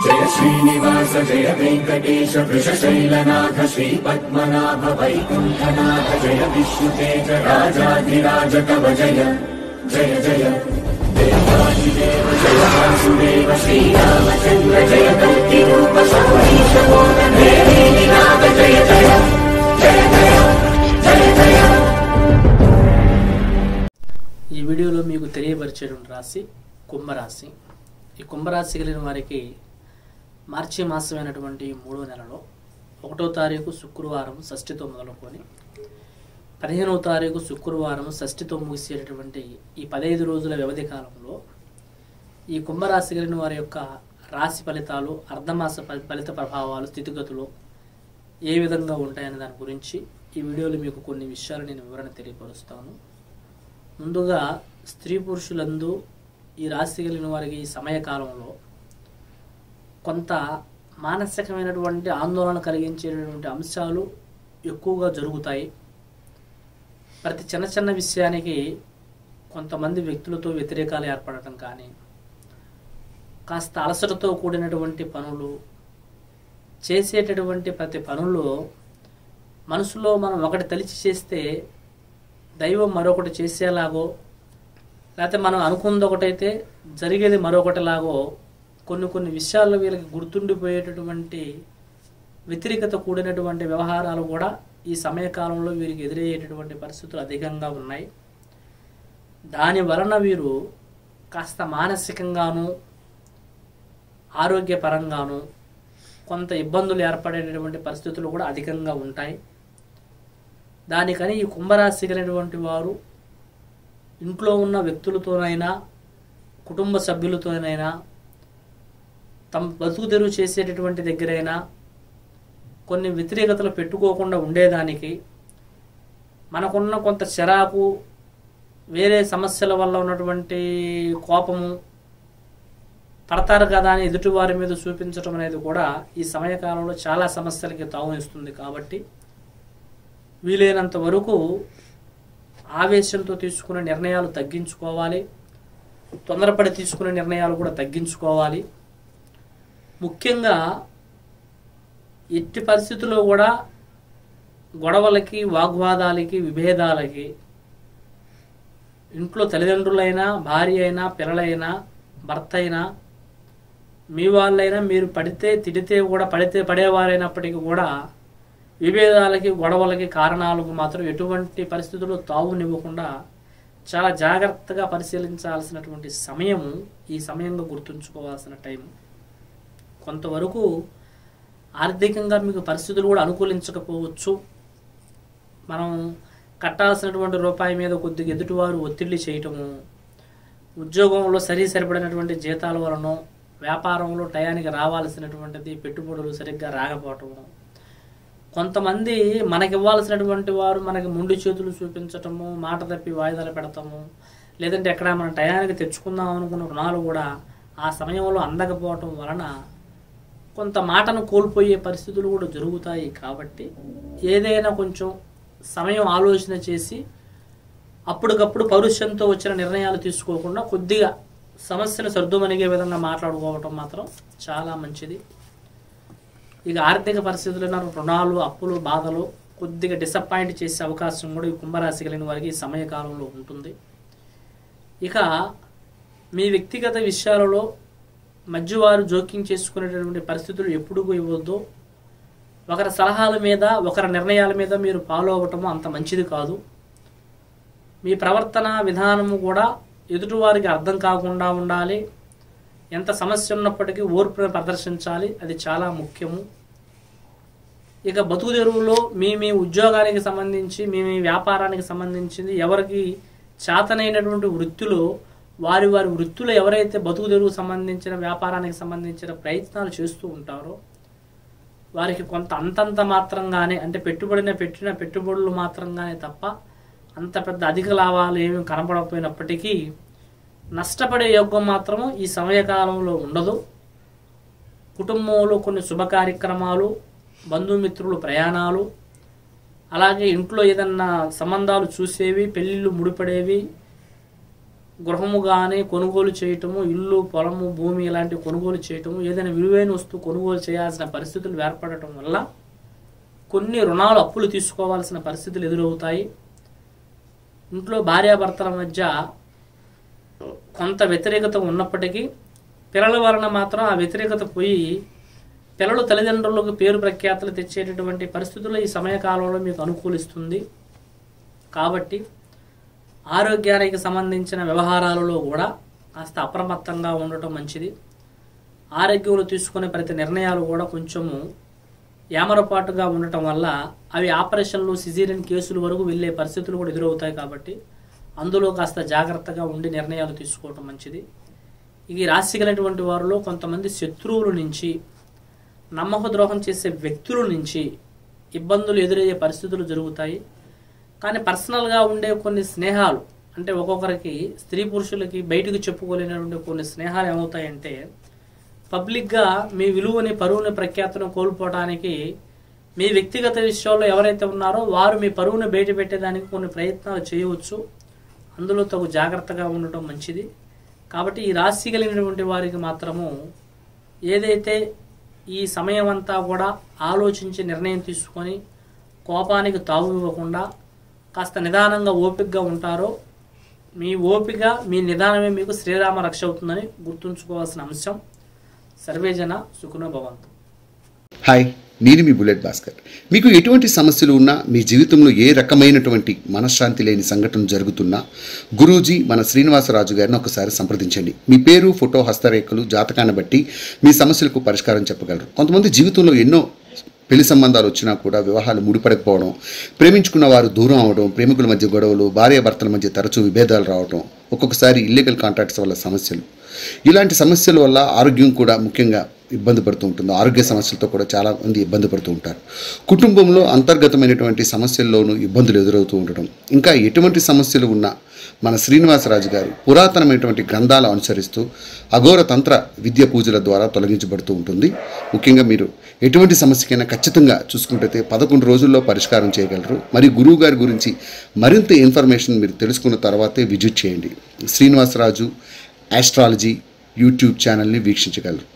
जय श्रीनिवास जय वेंकटेश वृषशैलनाथ श्रीपद्मनाभ वैकुंठनाथ जय विष्णुतेज राजाधिराज तव जय जय जय देवादिदेव जय वासुदेव श्रीरामचंद्र जय कल्किरूप शौरीश मोदन देवीनाथ जय जय जय जय जय जय। ఈ వీడియోలో మీకు తెలియపరిచేటువంటి రాశి కుంభరాశి। ఈ కుంభరాశి కలిగిన వారికి మార్చి మాసమైనటువంటి 3వ నెలలో 1వ తారీఖు శుక్రవారం షష్ఠితో మొదలుకొని 15వ తారీఖు శుక్రవారం షష్ఠితో ముగిసేటటువంటి ఈ 15 రోజుల వ్యవధి కాలంలో ఈ కుంభరాశి కలిగిన వారి యొక్క రాశి ఫలితాలు, అర్ధమాస ఫలిత ప్రభావాలు, స్థితిగతులు ఏ విధంగా ఉంటాయనే దాని గురించి ఈ వీడియోలో మీకు కొన్ని విషయాలు నేను వివరణ తెలియపరుస్తాను। ముందుగా స్త్రీ పురుషులందు ఈ రాశి కలిగిన వారికి ఈ సమయకాలంలో కొంత మానసికమైనటువంటి ఆందోళన కలిగించేటటువంటి అంశాలు ఎక్కువగా జరుగుతాయి। ప్రతి చిన్న చిన్న విషయానికి కొంతమంది వ్యక్తులతో వ్యతిరేకాలు ఏర్పడటం కానీ, కాస్త అలసటతో కూడినటువంటి పనులు, చేసేటటువంటి ప్రతి పనుల్లో మనసులో మనం ఒకటి తలిచి చేస్తే దైవం మరొకటి చేసేలాగో, లేకపోతే మనం అనుకున్నది ఒకటైతే జరిగేది మరొకటిలాగో కొన్ని విషయాల్లో వీళ్ళకి గుర్తుండిపోయేటటువంటి వ్యతిరేకత కూడినటువంటి వ్యవహారాలు కూడా ఈ సమయకాలంలో వీరికి ఎదురయ్యేటటువంటి పరిస్థితులు అధికంగా ఉన్నాయి। దాని వలన వీరు కాస్త మానసికంగాను ఆరోగ్యపరంగాను కొంత ఇబ్బందులు ఏర్పడేటటువంటి పరిస్థితులు కూడా అధికంగా ఉంటాయి। దానికని ఈ కుంభరాశి కలిగినటువంటి వారు ఇంట్లో ఉన్న వ్యక్తులతోనైనా, కుటుంబ సభ్యులతోనైనా, తమ బతుకు తెరువు చేసేటటువంటి దగ్గరైనా కొన్ని వ్యతిరేకతలు పెట్టుకోకుండా ఉండేదానికి, మనకున్న కొంత చిరాకు, వేరే సమస్యల వల్ల ఉన్నటువంటి కోపము పడతారు కదా అని ఎదుటివారి మీద చూపించడం అనేది కూడా ఈ సమయకాలంలో చాలా సమస్యలకి తావునిస్తుంది। కాబట్టి వీలైనంత వరకు ఆవేశంతో తీసుకునే నిర్ణయాలు తగ్గించుకోవాలి, తొందరపడి తీసుకునే నిర్ణయాలు కూడా తగ్గించుకోవాలి। ముఖ్యంగా ఎట్టి పరిస్థితుల్లో కూడా గొడవలకి, వాగ్వాదాలకి, విభేదాలకి ఇంట్లో తల్లిదండ్రులైనా, భార్య అయినా, పిల్లలైనా, భర్త అయినా, మీ వాళ్ళైనా మీరు పడితే తిడితే కూడా పడేవారైనప్పటికీ కూడా విభేదాలకి, గొడవలకి కారణాలకు మాత్రం ఎటువంటి పరిస్థితుల్లో తావునివ్వకుండా చాలా జాగ్రత్తగా పరిశీలించాల్సినటువంటి సమయము ఈ సమయంగా గుర్తుంచుకోవాల్సిన టైం। కొంతవరకు ఆర్థికంగా మీకు పరిస్థితులు కూడా అనుకూలించకపోవచ్చు। మనం కట్టాల్సినటువంటి రూపాయి మీద కొద్దిగా ఎదుటివారు ఒత్తిడి చేయటము, ఉద్యోగంలో సరిపడినటువంటి జీతాల వలన, వ్యాపారంలో టయానికి రావాల్సినటువంటిది పెట్టుబడులు సరిగ్గా రాకపోవటము, కొంతమంది మనకి ఇవ్వాల్సినటువంటి వారు మనకి ముండి చేతులు చూపించటము, మాట తప్పి వాయిదాలు పెడతాము, లేదంటే ఎక్కడ మనం టయానికి తెచ్చుకుందాం అనుకున్న రుణాలు కూడా ఆ సమయంలో అందకపోవటం వలన కొంత మాటను కోల్పోయే పరిస్థితులు కూడా జరుగుతాయి। కాబట్టి ఏదైనా కొంచెం సమయం ఆలోచన చేసి అప్పటికప్పుడు పౌరుషంతో వచ్చిన నిర్ణయాలు తీసుకోకుండా కొద్దిగా సమస్యను సర్దుమణిగే విధంగా మాట్లాడుకోవటం మాత్రం చాలా మంచిది। ఇక ఆర్థిక పరిస్థితులైన రుణాలు, అప్పులు, బాధలు కొద్దిగా డిసప్పాయింట్ చేసే అవకాశం కూడా ఈ కుంభరాశి కలిగిన వారికి ఈ సమయకాలంలో ఉంటుంది। ఇక మీ వ్యక్తిగత విషయాలలో మధ్యవారు జోక్యం చేసుకునేటటువంటి పరిస్థితులు ఎప్పుడు ఇవ్వద్దు। ఒకరి సలహాల మీద, ఒకరి నిర్ణయాల మీద మీరు ఫాలో అవ్వటము అంత మంచిది కాదు। మీ ప్రవర్తన విధానము కూడా ఎదుటివారికి అర్థం కాకుండా ఉండాలి। ఎంత సమస్య ఉన్నప్పటికీ ఓర్పును ప్రదర్శించాలి, అది చాలా ముఖ్యము। ఇక బతుకు తెరువులో మీ ఉద్యోగానికి సంబంధించి, మీ వ్యాపారానికి సంబంధించింది ఎవరికి చేతనైనటువంటి వృత్తిలో వారి వృత్తులు ఎవరైతే బతుకు తెరువు సంబంధించిన, వ్యాపారానికి సంబంధించిన ప్రయత్నాలు చేస్తూ ఉంటారో వారికి కొంత అంతంత మాత్రంగానే, అంటే పెట్టిన పెట్టుబడులు మాత్రంగానే తప్ప అంత పెద్ద అధిక లాభాలు ఏమీ కనపడకపోయినప్పటికీ నష్టపడే యోగం మాత్రము ఈ సమయకాలంలో ఉండదు। కుటుంబంలో కొన్ని శుభ కార్యక్రమాలు, బంధుమిత్రులు ప్రయాణాలు, అలాగే ఇంట్లో ఏదన్నా సంబంధాలు చూసేవి, పెళ్ళిళ్ళు ముడిపడేవి, గృహము కానీ కొనుగోలు చేయటము, ఇల్లు, పొలము, భూమి ఇలాంటి కొనుగోలు చేయటము, ఏదైనా విలువైన వస్తువు కొనుగోలు చేయాల్సిన పరిస్థితులు ఏర్పడటం వల్ల కొన్ని రుణాలు, అప్పులు తీసుకోవాల్సిన పరిస్థితులు ఎదురవుతాయి. ఇంట్లో భార్యాభర్తల మధ్య కొంత వ్యతిరేకత ఉన్నప్పటికీ పిల్లల వలన మాత్రం ఆ వ్యతిరేకత పోయి పిల్లలు తల్లిదండ్రులకు పేరు ప్రఖ్యాతులు తెచ్చేటటువంటి పరిస్థితుల్లో ఈ సమయకాలంలో మీకు అనుకూలిస్తుంది. కాబట్టి ఆరోగ్యానికి సంబంధించిన వ్యవహారాలలో కూడా కాస్త అప్రమత్తంగా ఉండటం మంచిది. ఆరోగ్యంలో తీసుకునే ప్రతి నిర్ణయాలు కూడా కొంచెము ఏమరపాటుగా ఉండటం వల్ల అవి ఆపరేషన్లు, సిజేరియన్ కేసుల వరకు వెళ్ళే పరిస్థితులు కూడా ఎదురవుతాయి. కాబట్టి అందులో కాస్త జాగ్రత్తగా ఉండి నిర్ణయాలు తీసుకోవటం మంచిది. ఈ రాశి కలిగినటువంటి వారిలో కొంతమంది శత్రువుల నుంచి, నమ్మక ద్రోహం చేసే వ్యక్తుల నుంచి ఇబ్బందులు ఎదురయ్యే పరిస్థితులు జరుగుతాయి. కానీ పర్సనల్గా ఉండే కొన్ని స్నేహాలు, అంటే ఒక్కొక్కరికి స్త్రీ పురుషులకి బయటకు చెప్పుకోలేనటువంటి కొన్ని స్నేహాలు ఏమవుతాయంటే పబ్లిక్గా మీ విలువని, పరువుని, ప్రఖ్యాతను కోల్పోవడానికి మీ వ్యక్తిగత విషయాల్లో ఎవరైతే ఉన్నారో వారు మీ పరువుని బయట పెట్టేదానికి కొన్ని ప్రయత్నాలు చేయవచ్చు. అందులో తగు జాగ్రత్తగా ఉండటం మంచిది. కాబట్టి ఈ రాశి కలిగినటువంటి వారికి మాత్రము ఏదైతే ఈ సమయం అంతా కూడా ఆలోచించి నిర్ణయం తీసుకొని కోపానికి తావు ఇవ్వకుండా కాస్త నిదానంగా ఓపికగా ఉంటారో మీ ఓపిక, మీ నిదానమే మీకు శ్రీరామ రక్ష అవుతుందని గుర్తుంచుకోవాల్సిన అంశం. సర్వేజన సుఖినో భవంతు. హాయ్, నేను మీ బుల్లెట్ భాస్కర్. మీకు ఎటువంటి సమస్యలు ఉన్నా, మీ జీవితంలో ఏ రకమైనటువంటి మనశ్శాంతి లేని సంఘటన జరుగుతున్నా గురూజీ మన శ్రీనివాసరాజు గారిని ఒకసారి సంప్రదించండి. మీ పేరు, ఫోటో, హస్తరేఖలు, జాతకాన్ని బట్టి మీ సమస్యలకు పరిష్కారం చెప్పగలరు. కొంతమంది జీవితంలో ఎన్నో పెళ్లి సంబంధాలు వచ్చినా కూడా వివాహాలు ముడిపడకపోవడం, ప్రేమించుకున్న వారు దూరం అవడం, ప్రేమికుల మధ్య గొడవలు, భార్యాభర్తల మధ్య తరచూ విభేదాలు రావడం, ఒక్కొక్కసారి ఇల్లీగల్ కాంట్రాక్ట్స్ వల్ల సమస్యలు, ఇలాంటి సమస్యల వల్ల ఆరోగ్యం కూడా ముఖ్యంగా ఇబ్బంది పడుతూ ఉంటుంది. ఆరోగ్య సమస్యలతో కూడా చాలామంది ఇబ్బంది పడుతూ ఉంటారు. కుటుంబంలో అంతర్గతమైనటువంటి సమస్యల్లోనూ ఇబ్బందులు ఎదురవుతూ ఉండడం, ఇంకా ఎటువంటి సమస్యలు ఉన్నా మన శ్రీనివాసరాజు గారు పురాతనమైనటువంటి గ్రంథాలు అనుసరిస్తూ అఘోర తంత్ర విద్య పూజల ద్వారా తొలగించబడుతూ ఉంటుంది. ముఖ్యంగా మీరు ఎటువంటి సమస్యకైనా ఖచ్చితంగా చూసుకుంటే 11 రోజుల్లో పరిష్కారం చేయగలరు. మరి గురువు గారి గురించి మరింత ఇన్ఫర్మేషన్ మీరు తెలుసుకున్న తర్వాతే విజిట్ చేయండి. శ్రీనివాసరాజు ఆస్ట్రాలజీ యూట్యూబ్ ఛానల్ని వీక్షించగలరు.